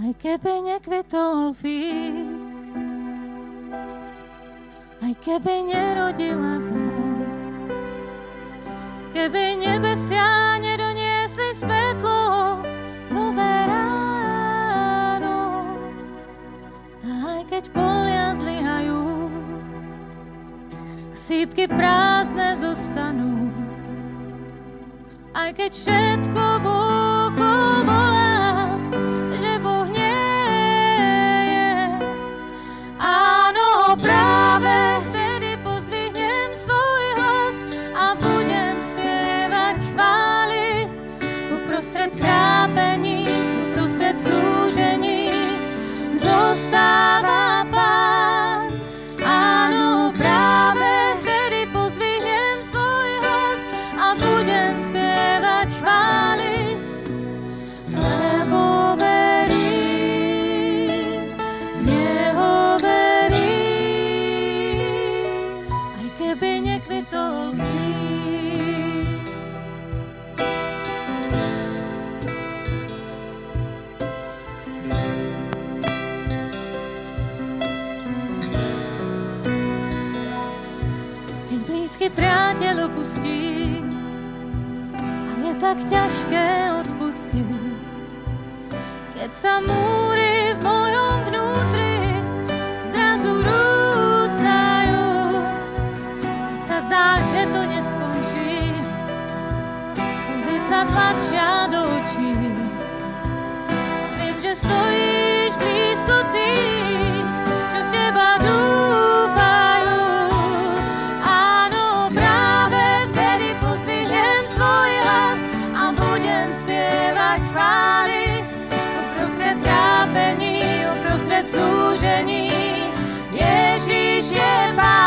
Aj keby nekvetol fík, aj keby nerodila zem, keby nebesia nedoniesli svetlo v nové ráno, aj keď polia zlyhajú, sípky prázdne zostanú, aj keď všetko vôkol volá, že Boh nie je. Áno, práve vtedy pozdvihnem svoj hlas a budem spievať chvály uprostred trápení, uprostred súžení zostáva Pán. Áno, práve vtedy pozdvihnem svoj hlas a budem spievať chvály, lebo verím, v Neho verím, aj keby nekvitol fík. Keď blízky priateľ opustí a je tak ťažké odpustiť, keď sa múry v mojom vnútri zrazu rúcajú, keď sa zdá, že to neskončí, slzy sa tlačia do očí. Viem, že stojíš blízko tých, čo v teba dúfajú. Áno, práve vtedy pozdvihnem svoj hlas a budem spievať chvály uprostred trápení, uprostred súžení. Ježiš je Pán.